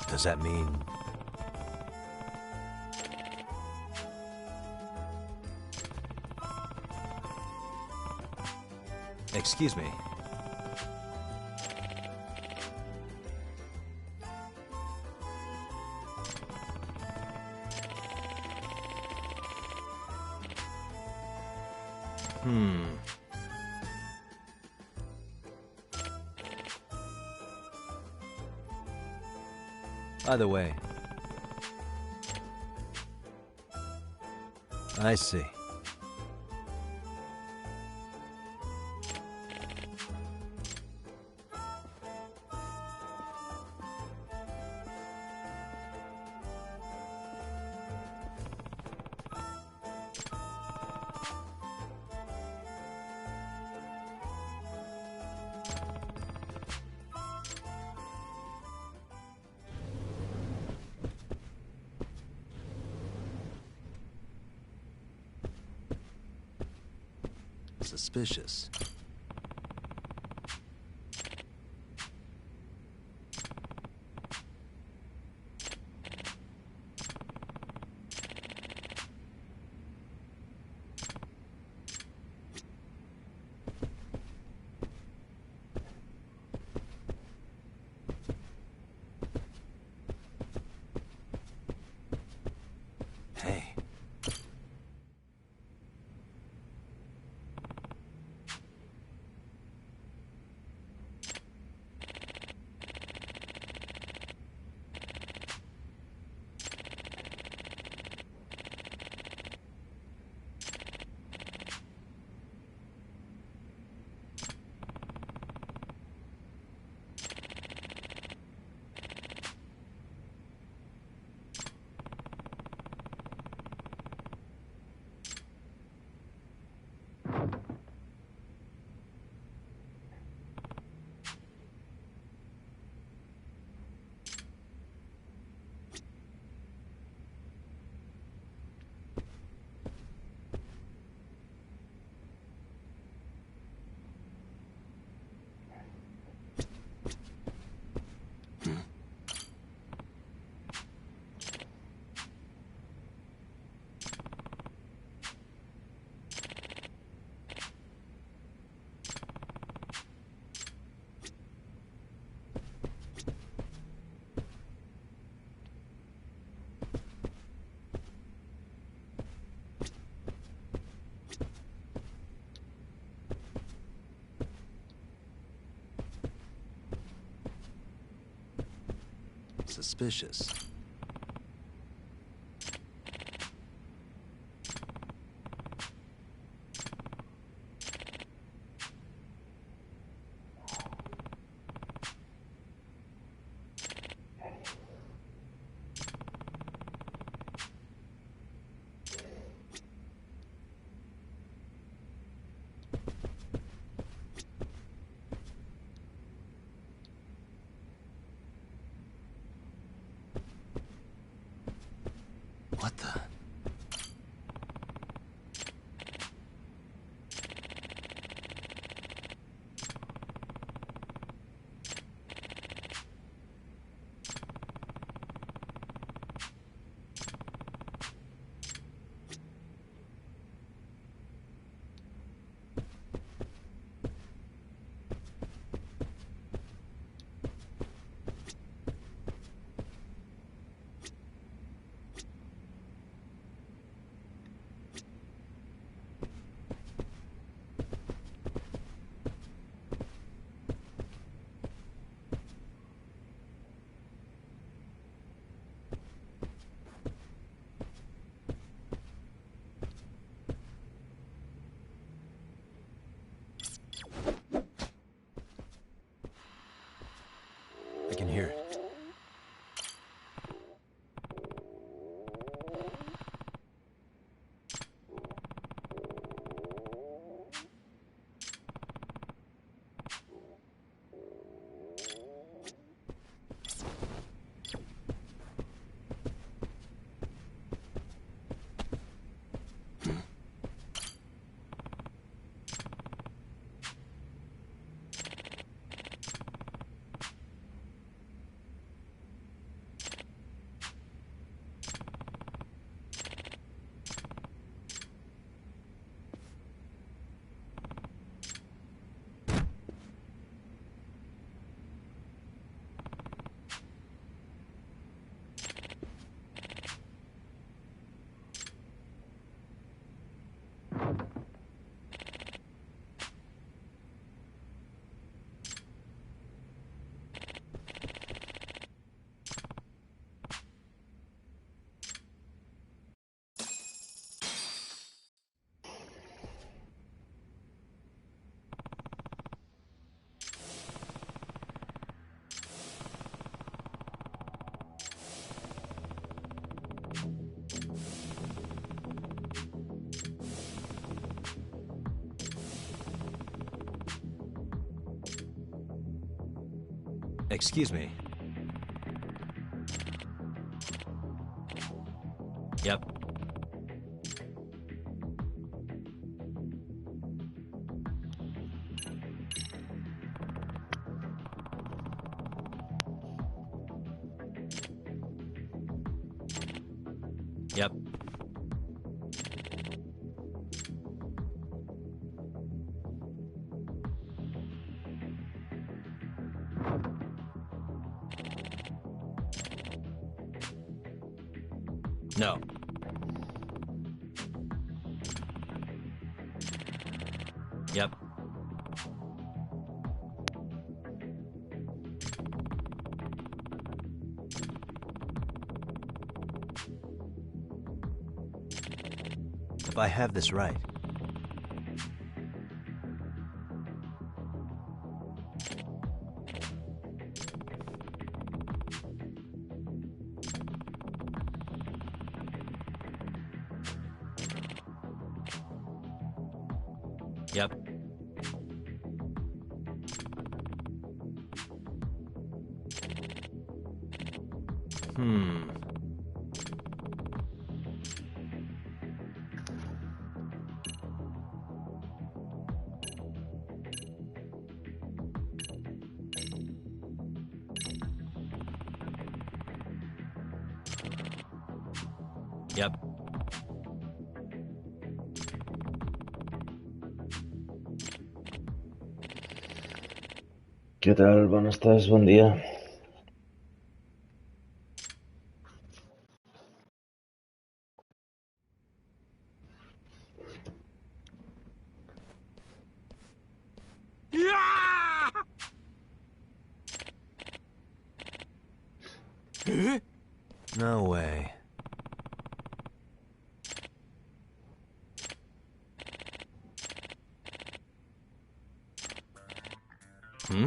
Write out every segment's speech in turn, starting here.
Does that mean... Excuse me. Either way. I see. Suspicious. Hey. Suspicious. Excuse me. Yep. Yep. No. Yep. If I have this right. Yep. Yep. Què tal? Bon estàs? Bon dia. No way. Hmm?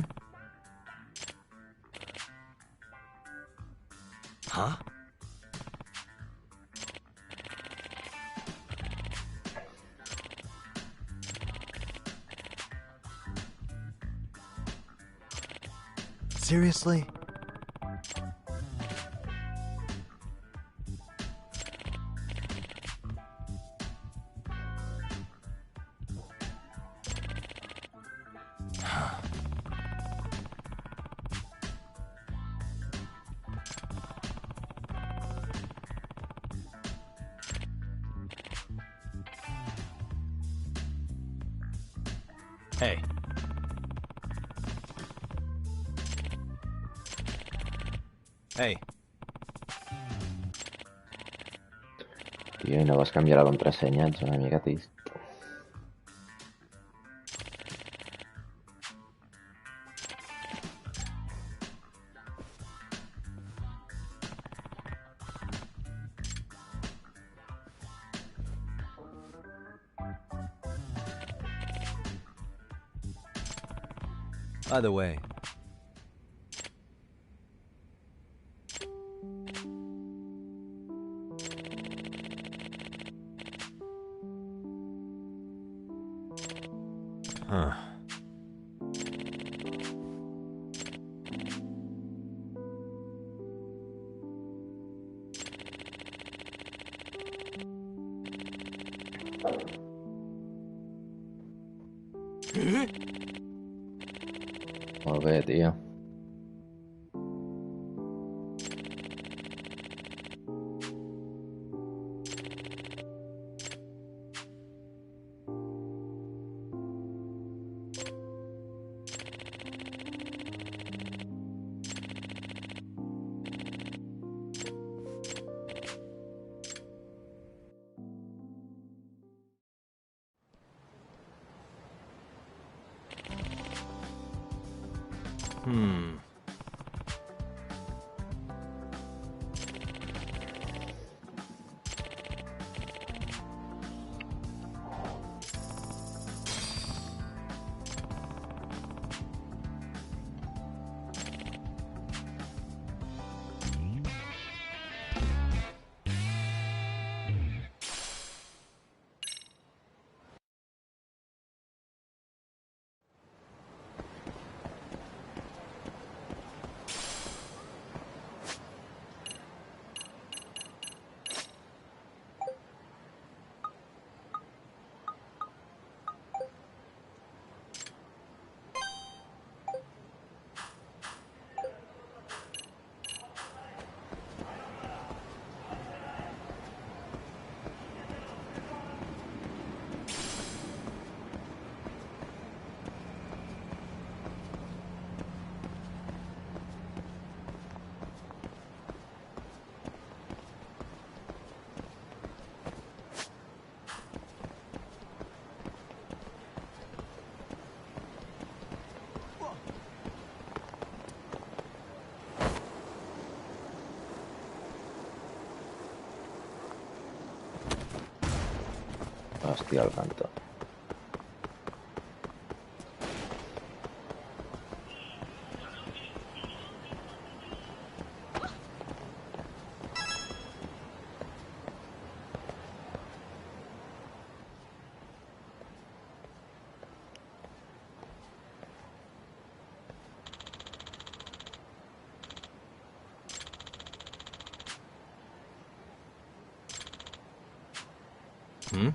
Huh? Seriously? Hey. Hey. Tio, i no vas canviar la contrasenya? Ets una mica trist. By the way. Huh. Molt bé, tio. estoy al tanto. Hmm?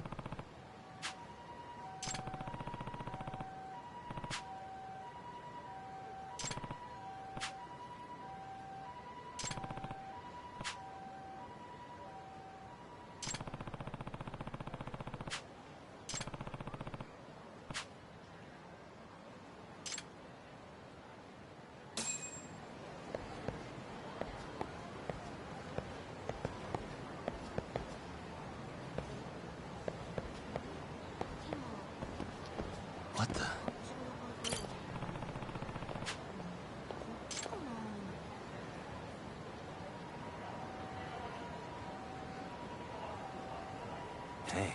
What the? Hey.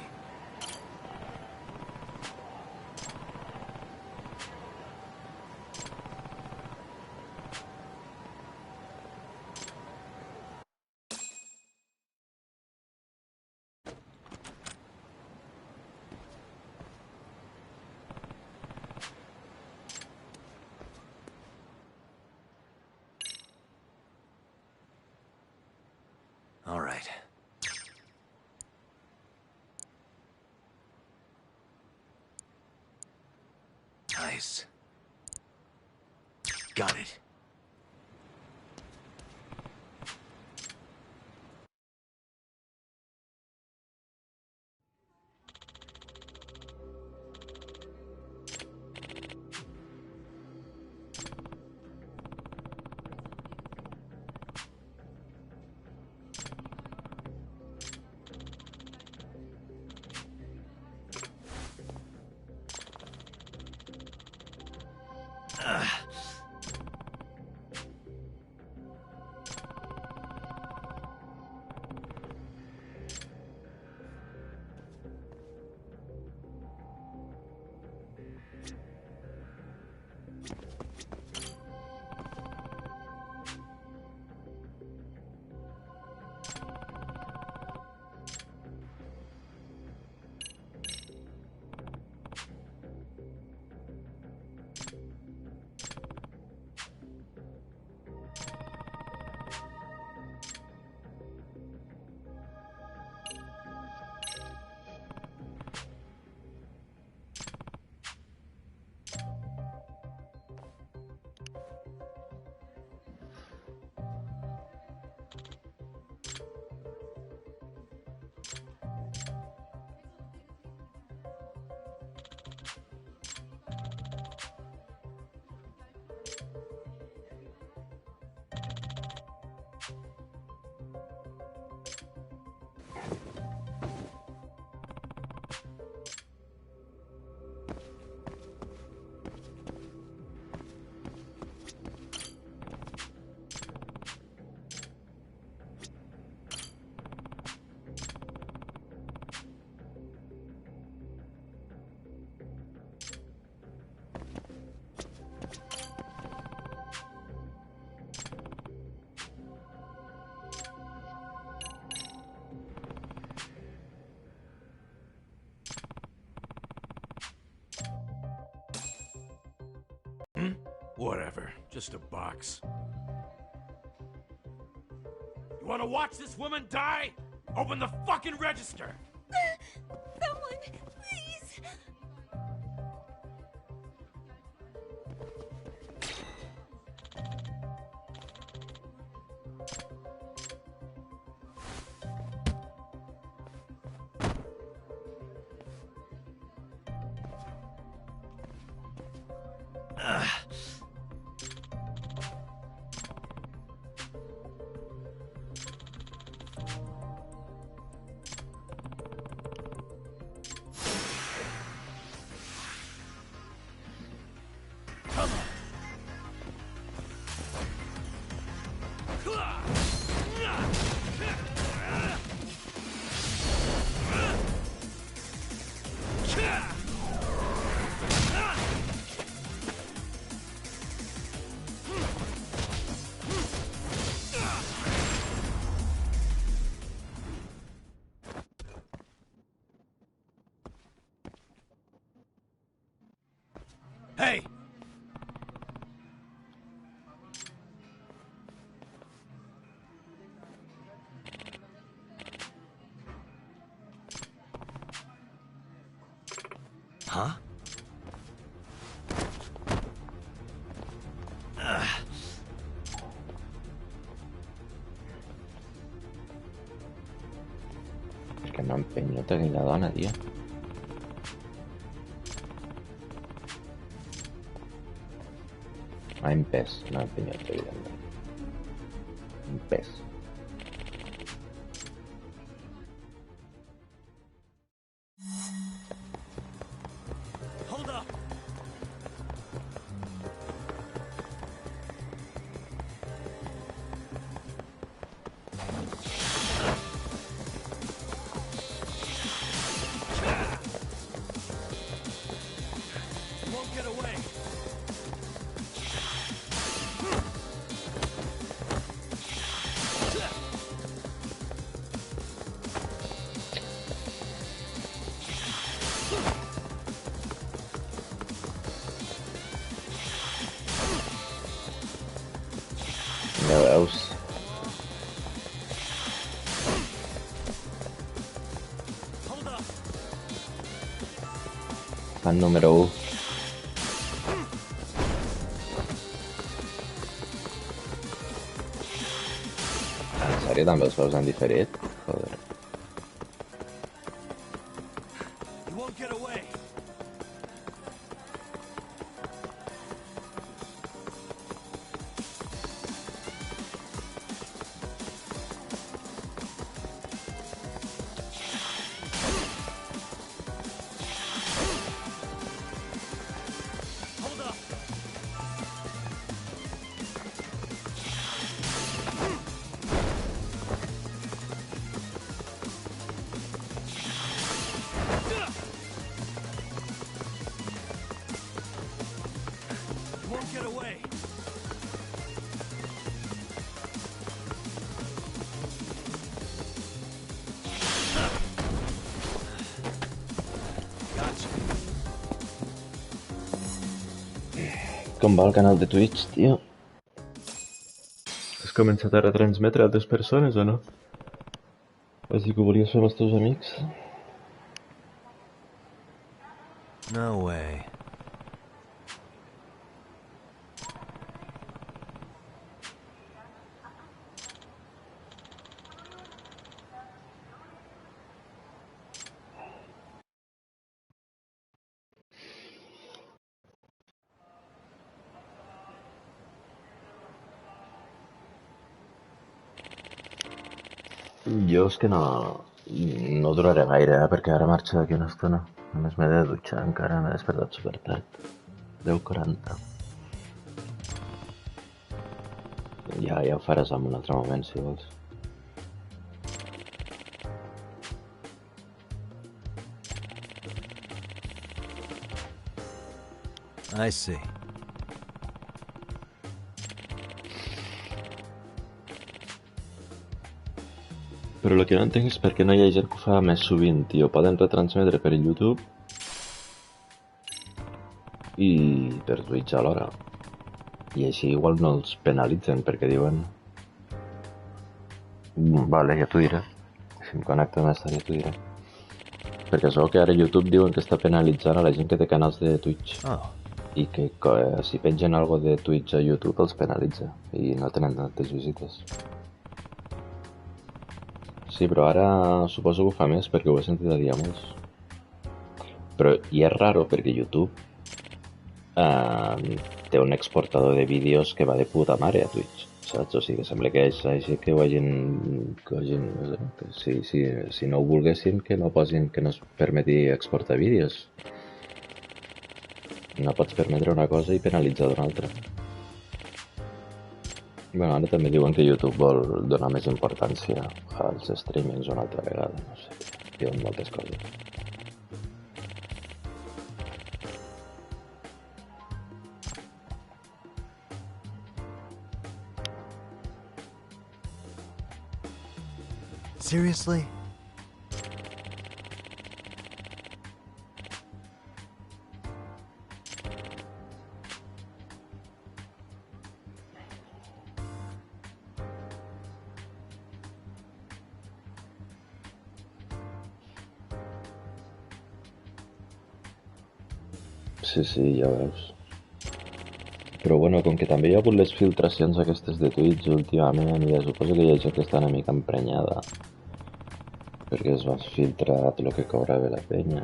All right. Nice. Got it. Whatever, just a box. You wanna watch this woman die? Open the fucking register! Someone, please! Hey! Huh? Que no empenyota aquella dona, tio. Ah, empès, no empenyota, evidentment. Empès. Hold up! You won't get away. Ja veus. Hold up! Fan número 1. En sèrio també els veus en diferit? Joder. You won't get away. Hold up! You won't get away. Gotcha. Com va el canal de Twitch, tio? Has començat a retransmetre a altres persones o no? Així que ho volies fer amb els teus amics? No way. Jo és que no duraré gaire, perquè ara marxo d'aquí una estona. Només m'he de dutxar encara, m'he despertat supertard. 10:40. Ja ho faràs en un altre moment, si vols. I see. Però el que no entenc és per què no hi ha gent que ho fa més sovint, tio. Poden retransmetre per YouTube i per Twitch alhora. I així igual no els penalitzen, perquè diuen... Vale, ja t'ho diré. Si em connecto més tard ja t'ho diré. Perquè segur que ara YouTube diuen que està penalitzant a la gent que té canals de Twitch. Oh, I que si pengen algo de Twitch a YouTube els penalitza. I no tenen tantes visites. Sí, però ara suposo que ho fa més perquè ho he sentit a dir a molts. Però i és raro perquè YouTube té un exportador de vídeos que va de puta mare a Twitch, saps? O sigui, sembla que és així que ho hagin no sé, que si no ho volguessin que no posin, que no es permeti exportar vídeos. No pots permetre una cosa i penalitzar d'una altra. Bueno, ara també diuen que YouTube vol donar més importància als streamings una altra vegada, no sé. Diuen moltes coses. seriously? Sí, sí, ja veus. Però bueno, com que també hi ha hagut les filtracions aquestes de Twitch últimament, ja suposo que hi ha gent que està una mica emprenyada perquè es va filtrar tot el que cobrava la penya.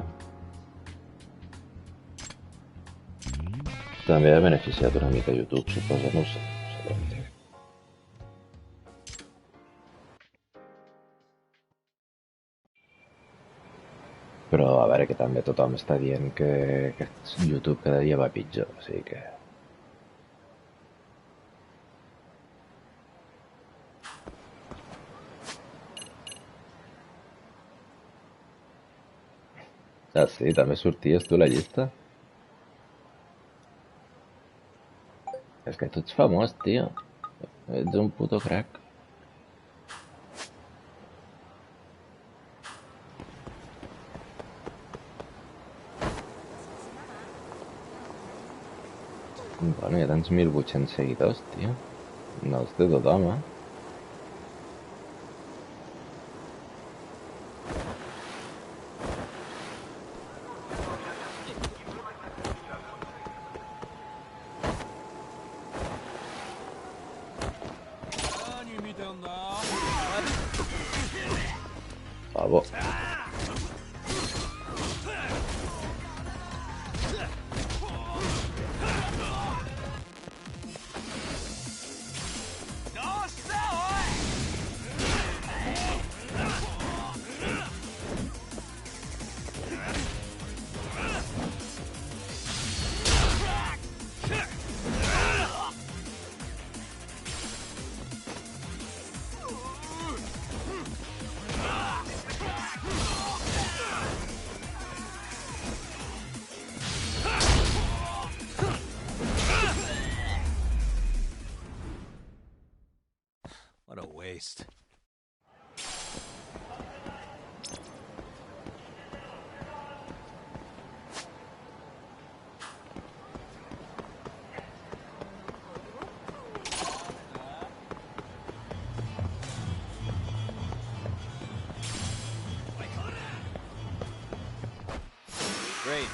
També ha beneficiat una mica YouTube, suposo, no ho sé. No sé. Però a veure que també tothom està dient que YouTube cada dia va pitjor, o sigui que... Ah, sí? També sorties tu a la llista? És que tu ets famós, tio. Ets un puto crack. Bueno, ja tens 1.800 seguidors, tio. No els té tothom, eh? Pavo. What a waste. Great.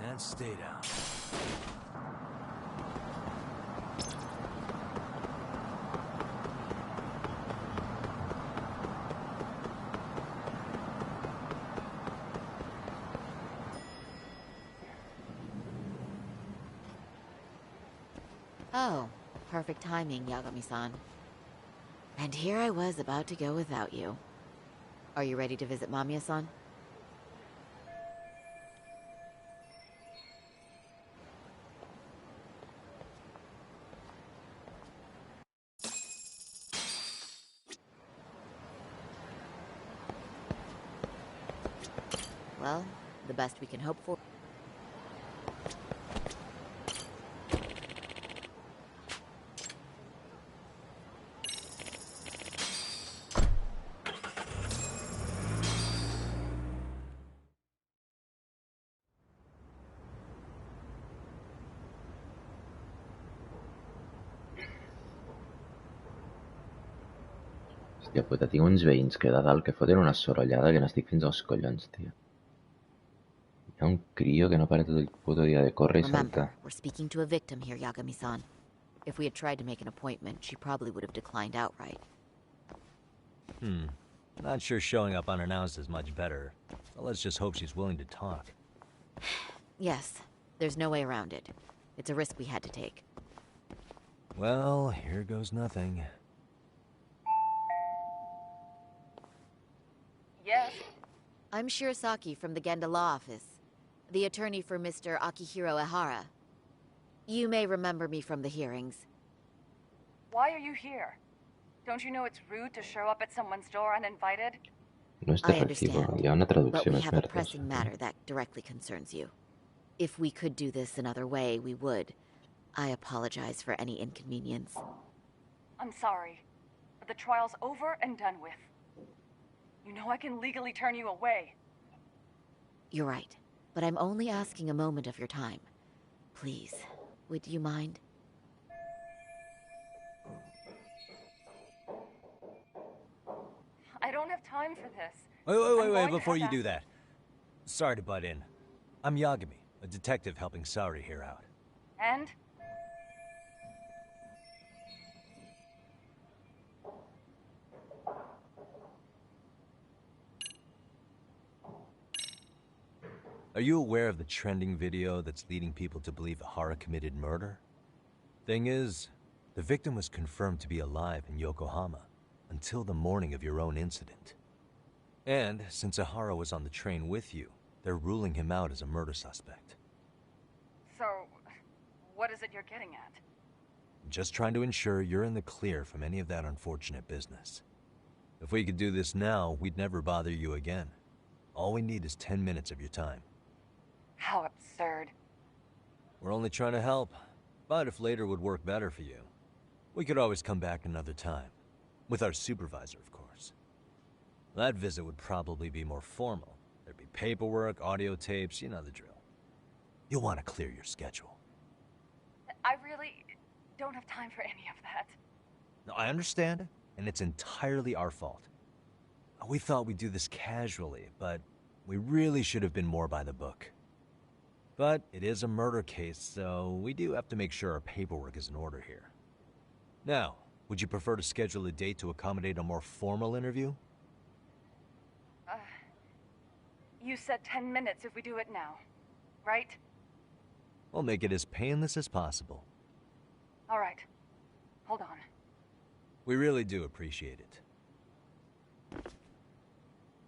And stay down. Oh, perfect timing, Yagami-san. And here I was about to go without you. Are you ready to visit Mamiya-san? Well, the best we can hope for. Hòstia puta, tinc uns veïns que de dalt que foten una sorollada que n'estic fins als collons, tio. Hi ha un crio que no para tot el puto dia de córrer i Remember, saltar. we're speaking to a victim here, Yagami-san. If we had tried to make an appointment, she probably would have declined outright. Not sure showing up unannounced is much better. So let's just hope she's willing to talk. Yes, there's no way around it. It's a risk we had to take. Well, here goes nothing. Yes? I'm Shirasaki from the Genda Law Office. the attorney for Mr. Akihiro Ehara. You may remember me from the hearings. Why are you here? Don't you know it's rude to show up at someone's door uninvited? No es I efectivo. understand, Ya una but traducción we es have a merdas. pressing matter that directly concerns you. If we could do this another way, we would. I apologize for any inconvenience. I'm sorry, but the trial's over and done with. You know I can legally turn you away. You're right, but I'm only asking a moment of your time. Please, would you mind? I don't have time for this. Wait, before you do that. Sorry to butt in. I'm Yagami, a detective helping Saori here out. And? Are you aware of the trending video that's leading people to believe Ehara committed murder? Thing is, the victim was confirmed to be alive in Yokohama until the morning of your own incident. And since Ehara was on the train with you, they're ruling him out as a murder suspect. So, what is it you're getting at? Just trying to ensure you're in the clear from any of that unfortunate business. If we could do this now, we'd never bother you again. All we need is 10 minutes of your time. How absurd. We're only trying to help, but if later would work better for you, we could always come back another time. With our supervisor, of course. That visit would probably be more formal. There'd be paperwork, audio tapes, you know the drill. You'll want to clear your schedule. I really don't have time for any of that. No, I understand, and it's entirely our fault. We thought we'd do this casually, but we really should have been more by the book. But it is a murder case, so we do have to make sure our paperwork is in order here. Now, would you prefer to schedule a date to accommodate a more formal interview? You said 10 minutes if we do it now, right? We'll make it as painless as possible. All right. Hold on. We really do appreciate it.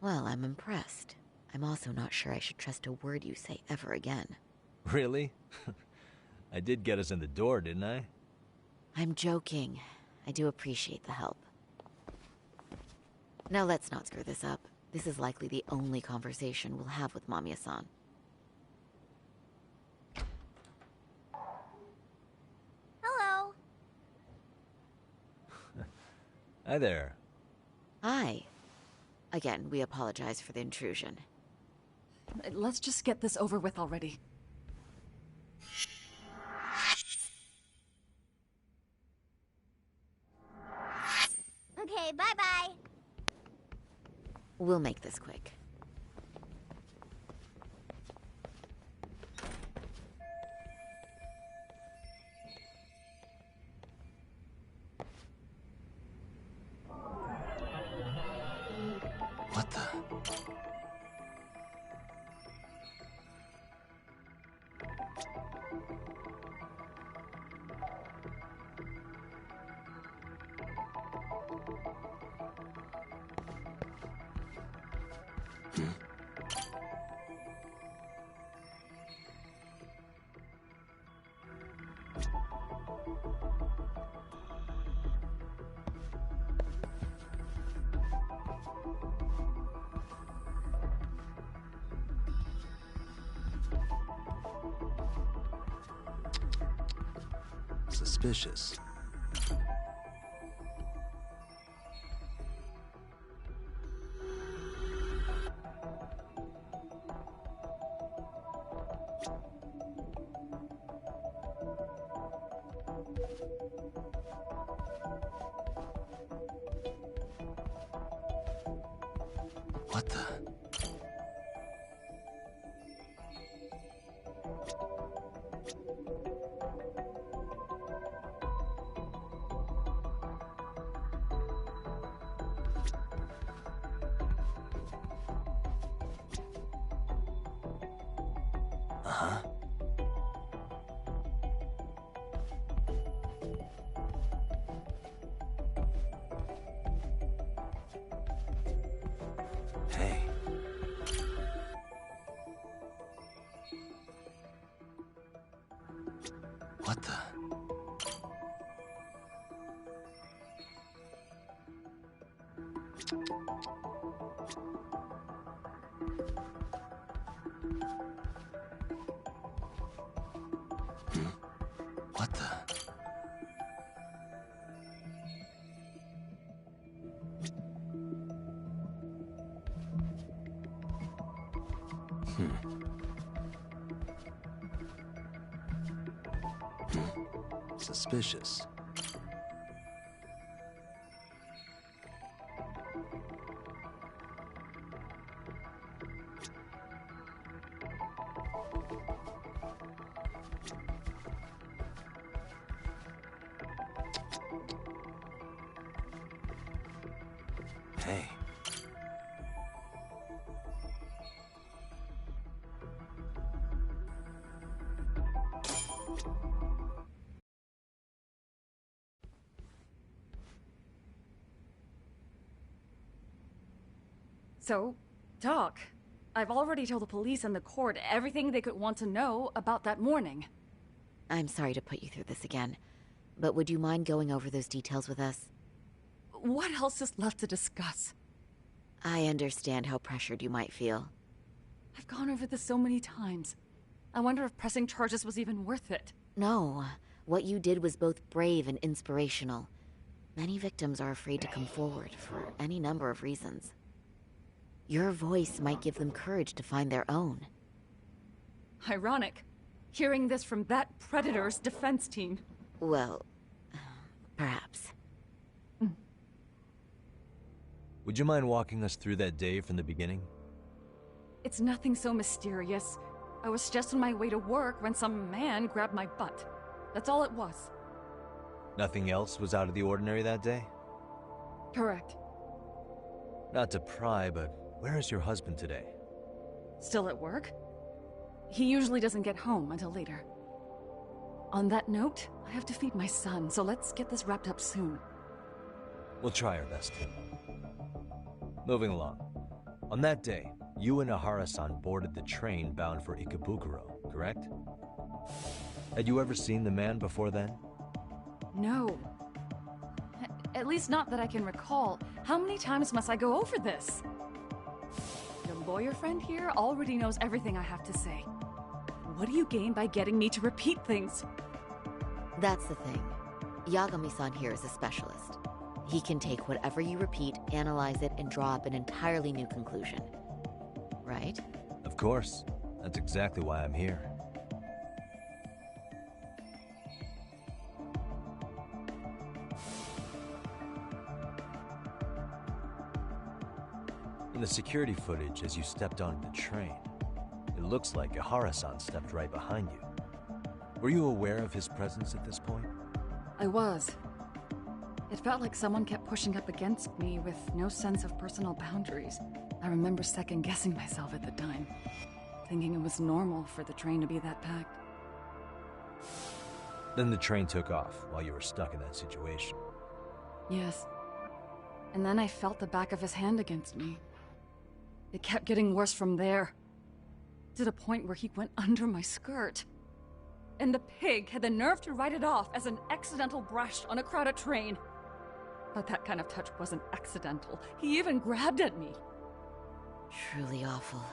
Well, I'm impressed. I'm also not sure I should trust a word you say ever again. Really? I did get us in the door, didn't I? I'm joking. I do appreciate the help. Now let's not screw this up. This is likely the only conversation we'll have with Mamiya-san. Hello. Hi there. Hi. Again, we apologize for the intrusion. Let's just get this over with already. Okay, bye-bye. We'll make this quick. What the? Suspicious. What the? Uh-huh. Hey. What the? What the? Suspicious. Hey. So, talk. I've already told the police and the court everything they could want to know about that morning. I'm sorry to put you through this again, but would you mind going over those details with us? What else is left to discuss? I understand how pressured you might feel. I've gone over this so many times. I wonder if pressing charges was even worth it. No, what you did was both brave and inspirational. Many victims are afraid to come forward for any number of reasons. Your voice might give them courage to find their own. Ironic. Hearing this from that predator's defense team. Well, perhaps. Would you mind walking us through that day from the beginning? It's nothing so mysterious. I was just on my way to work when some man grabbed my butt. That's all it was. Nothing else was out of the ordinary that day? Correct. Not to pry, but where is your husband today? Still at work? He usually doesn't get home until later. On that note, I have to feed my son, so let's get this wrapped up soon. We'll try our best. Moving along. On that day, you and Ahara-san boarded the train bound for Ikebukuro, correct? Had you ever seen the man before then? No. At least not that I can recall. How many times must I go over this? Your lawyer friend here already knows everything I have to say. What do you gain by getting me to repeat things? That's the thing. Yagami-san here is a specialist. He can take whatever you repeat, analyze it, and draw up an entirely new conclusion. Right? Of course. That's exactly why I'm here. In the security footage as you stepped onto the train, it looks like Ahara-san stepped right behind you. Were you aware of his presence at this point? I was. It felt like someone kept pushing up against me with no sense of personal boundaries. I remember second-guessing myself at the time, thinking it was normal for the train to be that packed. Then the train took off while you were stuck in that situation. Yes. And then I felt the back of his hand against me. It kept getting worse from there, to the point where he went under my skirt. And the pig had the nerve to write it off as an accidental brush on a crowded train. But that kind of touch wasn't accidental. He even grabbed at me. Truly awful.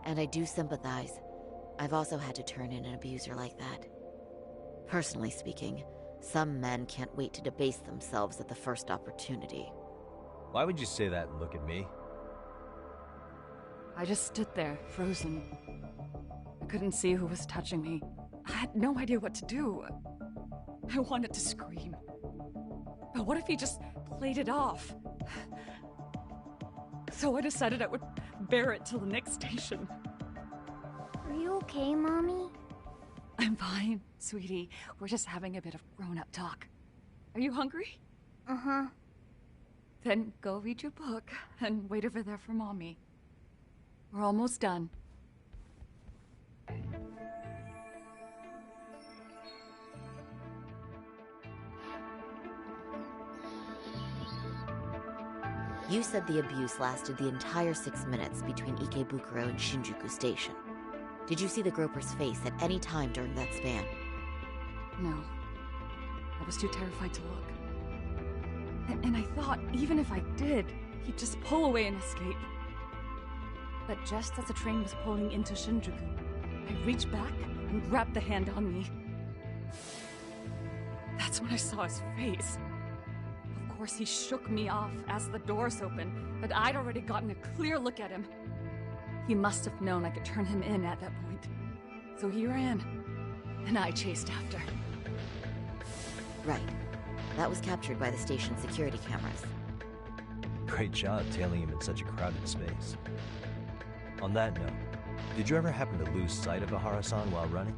And I do sympathize. I've also had to turn in an abuser like that. Personally speaking, some men can't wait to debase themselves at the first opportunity. Why would you say that and look at me? I just stood there, frozen. I couldn't see who was touching me. I had no idea what to do. I wanted to scream. But what if he just played it off? So I decided I would bear it till the next station. Are you okay, Mommy? I'm fine, sweetie. We're just having a bit of grown-up talk. Are you hungry? Uh-huh. Then go read your book and wait over there for Mommy. We're almost done. You said the abuse lasted the entire 6 minutes between Ikebukuro and Shinjuku Station. Did you see the groper's face at any time during that span? No. I was too terrified to look. And I thought, even if I did, he'd just pull away and escape. But just as the train was pulling into Shinjuku, I reached back and grabbed the hand on me. That's when I saw his face. Of course, he shook me off as the doors opened, but I'd already gotten a clear look at him. He must have known I could turn him in at that point. So he ran, and I chased after. Right. That was captured by the station's security cameras. Great job tailing him in such a crowded space. On that note, did you ever happen to lose sight of Ahara-san while running?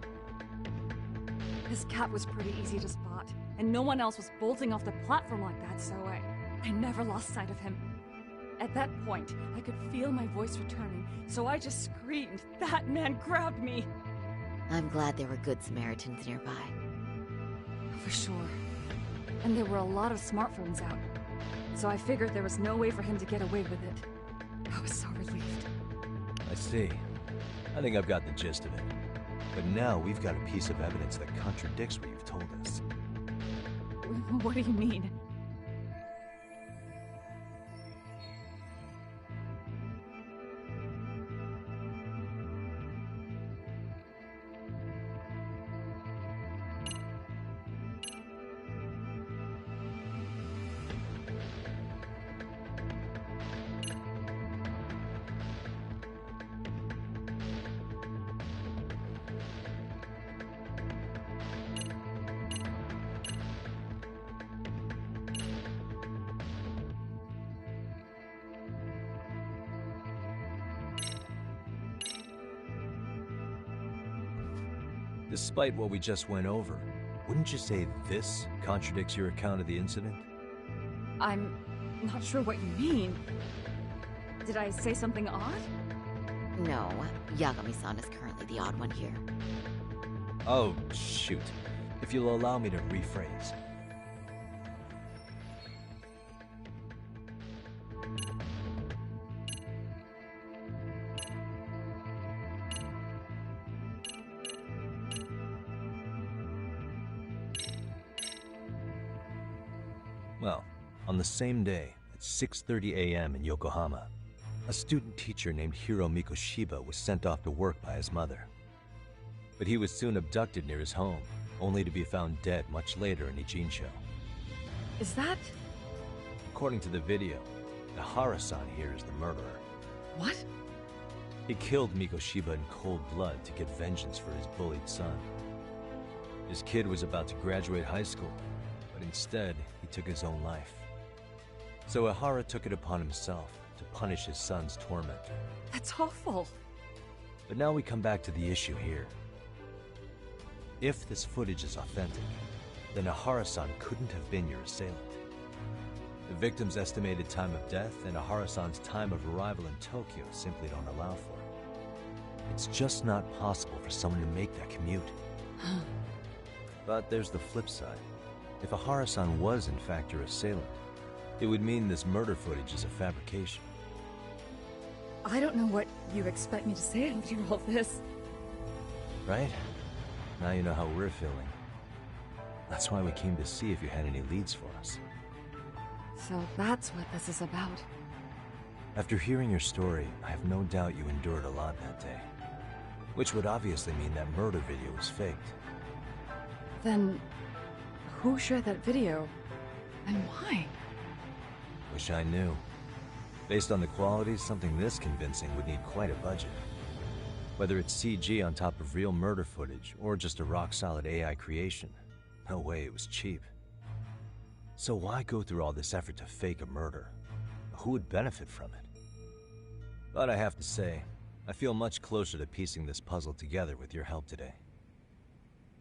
His cap was pretty easy to spot, and no one else was bolting off the platform like that, so I never lost sight of him. At that point, I could feel my voice returning, so I just screamed, "That man grabbed me!" I'm glad there were good Samaritans nearby. For sure. And there were a lot of smartphones out, so I figured there was no way for him to get away with it. I was so relieved. I see. I think I've got the gist of it. But now we've got a piece of evidence that contradicts what you've told us. What do you mean? Despite what we just went over, wouldn't you say this contradicts your account of the incident? I'm not sure what you mean. Did I say something odd? No, Yagami-san is currently the odd one here. Oh, shoot. If you'll allow me to rephrase. Well, on the same day, at 6:30 a.m. in Yokohama, a student teacher named Hiro Mikoshiba was sent off to work by his mother. But he was soon abducted near his home, only to be found dead much later in Ijincho. Is that... According to the video, Ahara-san here is the murderer. what? He killed Mikoshiba in cold blood to get vengeance for his bullied son. His kid was about to graduate high school, but instead, he took his own life. So Ahara took it upon himself to punish his son's tormentor. That's awful. But now we come back to the issue here. If this footage is authentic, then Ahara-san couldn't have been your assailant. The victim's estimated time of death and Ahara-san's time of arrival in Tokyo simply don't allow for it. It's just not possible for someone to make that commute. But there's the flip side. If Ahara-san was in fact your assailant, it would mean this murder footage is a fabrication. I don't know what you expect me to say after all this. Right? Now you know how we're feeling. That's why we came to see if you had any leads for us. So that's what this is about. After hearing your story, I have no doubt you endured a lot that day. Which would obviously mean that murder video was faked. Then... who shared that video? And why? Wish I knew. Based on the quality, something this convincing would need quite a budget. Whether it's CG on top of real murder footage, or just a rock-solid AI creation, no way it was cheap. So why go through all this effort to fake a murder? Who would benefit from it? But I have to say, I feel much closer to piecing this puzzle together with your help today.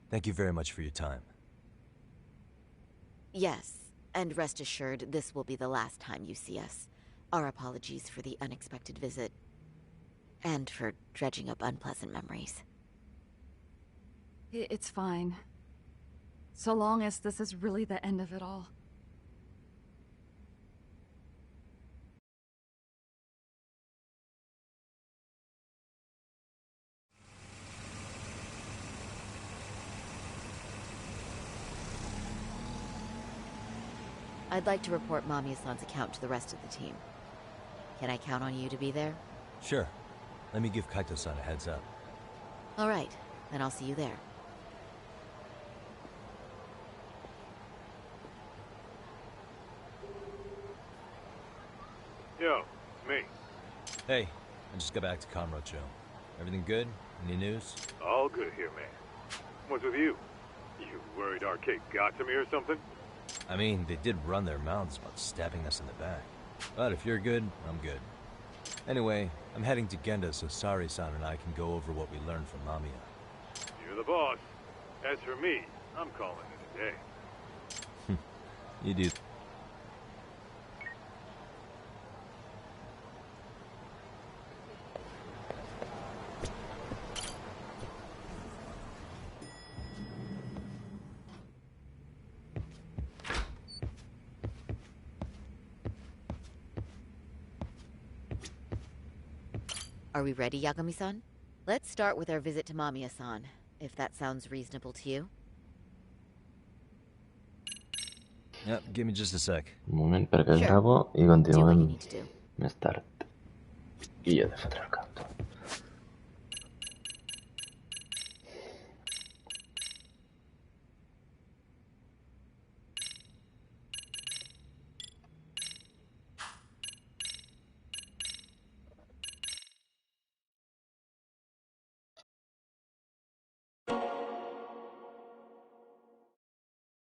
Thank you very much for your time. Yes, and rest assured, this will be the last time you see us. Our apologies for the unexpected visit. And for dredging up unpleasant memories. It's fine. So long as this is really the end of it all. I'd like to report Mamiya-san's account to the rest of the team. Can I count on you to be there? Sure. Let me give Kaito-san a heads up. All right, then I'll see you there. Yo, me. Hey, I just got back to Kamurocho. Everything good? Any news? All good here, man. What's with you? You worried Arcade got to me or something? I mean, they did run their mouths about stabbing us in the back. But if you're good, I'm good. Anyway, I'm heading to Genda so Sari-san and I can go over what we learned from Mamiya. You're the boss. As for me, I'm calling it a day. You do. Are we ready, Yagami-san? Let's start with our visit to Mamiya-san, if that sounds reasonable to you. Yep, give me just a sec. Un moment perquè Sure. gravo i Do what you continuem need to do. més tard. I ja he de fotre el canto.